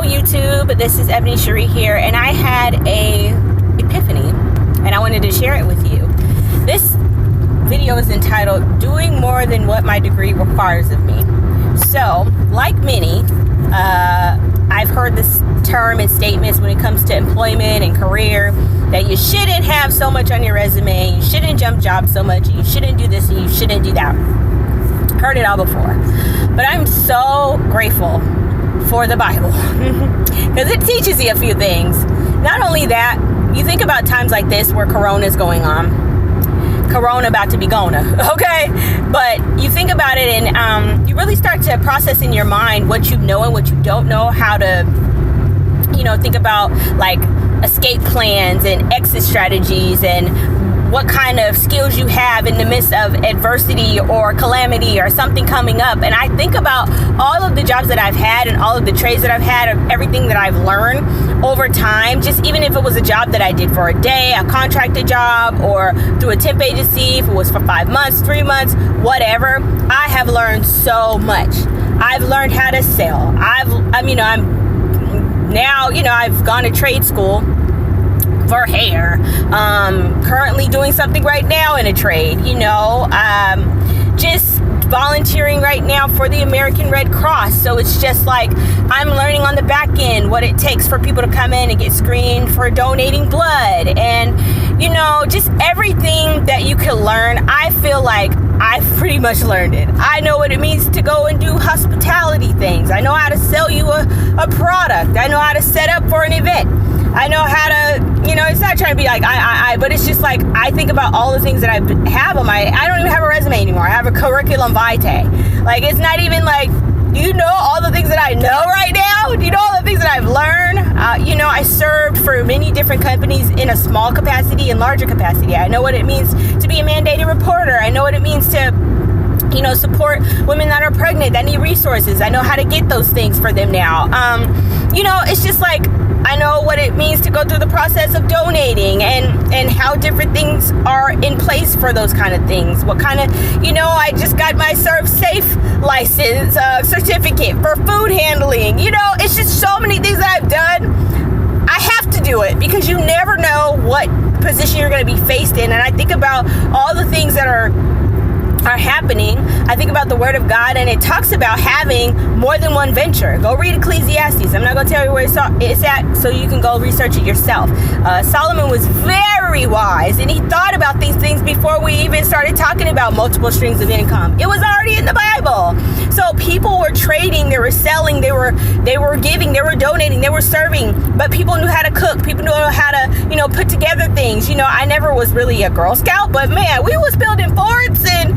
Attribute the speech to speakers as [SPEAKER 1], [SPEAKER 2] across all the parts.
[SPEAKER 1] YouTube, this is Ebony Cherie here, and I had a epiphany and I wanted to share it with you. This video is entitled Doing More Than What My Degree Requires of Me. So, like many, I've heard this term and statements when it comes to employment and career, that you shouldn't have so much on your resume, you shouldn't jump jobs so much, you shouldn't do this and you shouldn't do that. Heard it all before. But I'm so grateful for the Bible because it teaches you a few things. Not only that, you think about times like this where Corona is going on. Corona about to be gonna, okay? But you think about it and you really start to process in your mind what you know and what you don't know, how to, think about like escape plans and exit strategies and what kind of skills you have in the midst of adversity or calamity or something coming up. And I think about all of the jobs that I've had and all of the trades that I've had, everything that I've learned over time, just even if it was a job that I did for a day, a contracted job, or through a temp agency, if it was for 5 months, 3 months, whatever, I have learned so much. I've learned how to sell. I've gone to trade school for hair, currently doing something right now in a trade, just volunteering right now for the American Red Cross. So it's just like I'm learning on the back end what it takes for people to come in and get screened for donating blood, and just everything that you can learn. I feel like I've pretty much learned it. I know what it means to go and do hospitality things. I know how to sell you a product. I know how to set up for an event. I know how to, it's not trying to be like but it's just like I think about all the things that I have on I don't even have a resume anymore. I have a curriculum vitae. Like, it's not even like, all the things that I know right now? Do you know all the things that I've learned? I served for many different companies in a small capacity and larger capacity. I know what it means to be a mandated reporter. I know what it means to support women that are pregnant, that need resources. I know how to get those things for them now. It's just like, I know what it means to go through the process of donating and how different things are in place for those kind of things. What kind of, I just got my Serve Safe license certificate for food handling. It's just so many things that I've done. I have to do it because you never know what position you're going to be faced in. And I think about all the things that are happening. I think about the Word of God, and it talks about having more than one venture. Go read Ecclesiastes. I'm not going to tell you where it's at, so you can go research it yourself. Solomon was very wise, and he thought about these things before we even started talking about multiple streams of income. It was already in the Bible. So people were trading, they were selling, they were giving, they were donating, they were serving, but people knew how to cook. People knew how to, put together things. I never was really a Girl Scout, but man, we was building forts and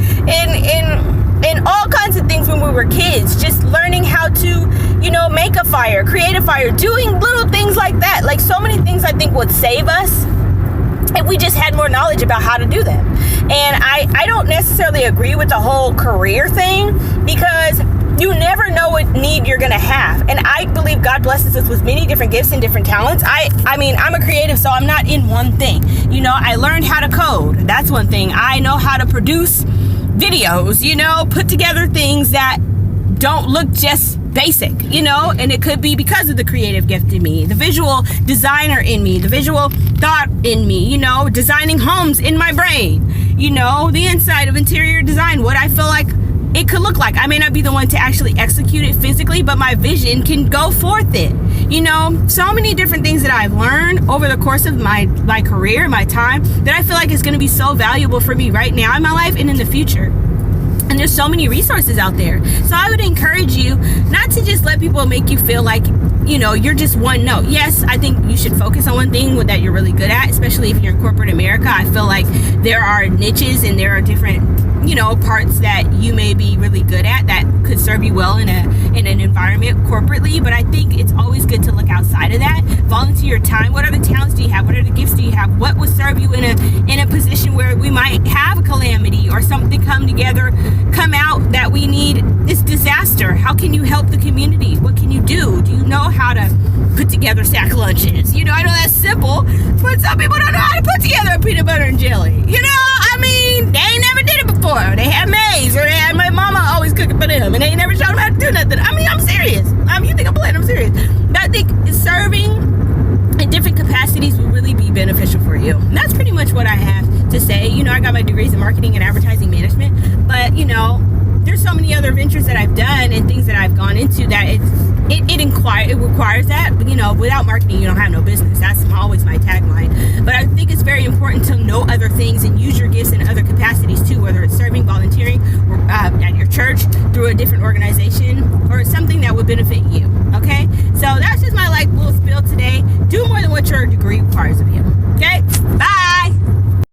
[SPEAKER 1] all kinds of things when we were kids, just learning how to, make a fire, create a fire, doing little things like that. Like, so many things I think would save us if we just had more knowledge about how to do them. And I don't necessarily agree with the whole career thing, because you never know what need you're going to have. And I believe God blesses us with many different gifts and different talents. I'm a creative, so I'm not in one thing. I learned how to code. That's one thing. I know how to produce videos, put together things that don't look just basic, and it could be because of the creative gift in me, the visual designer in me, the visual thought in me, designing homes in my brain, the inside of interior design, what I feel like it could look like. I may not be the one to actually execute it physically, but my vision can go forth it. So many different things that I've learned over the course of my career, my time, that I feel like is going to be so valuable for me right now in my life and in the future. And there's so many resources out there. So I would encourage you not to just let people make you feel like, you're just one note. Yes, I think you should focus on one thing that you're really good at, especially if you're in corporate America. I feel like there are niches and there are different parts that you may be really good at that could serve you well in an environment corporately. But I think it's always good to look outside of that. Volunteer your time. What other talents do you have? What other gifts do you have? What would serve you in a position where we might have a calamity or something come out that we need this disaster? How can you help the community? What can you do? Do you know how to put together sack lunches? I know that's simple, but some people don't know how to put together a peanut butter and jelly. They ain't never did it before. They had maize, or they had my mama always cooking for them, and they never showed them how to do nothing. I'm serious. You think I'm playing? I'm serious. I think degrees in marketing and advertising management, but you know, there's so many other ventures that I've done and things that I've gone into that it requires that. But you know, without marketing, you don't have no business. That's always my tagline. But I think it's very important to know other things and use your gifts in other capacities too, whether it's serving, volunteering, or at your church, through a different organization, or something that would benefit you. Okay, so that's just my little spiel today. Do more than what your degree requires of you. Okay, bye.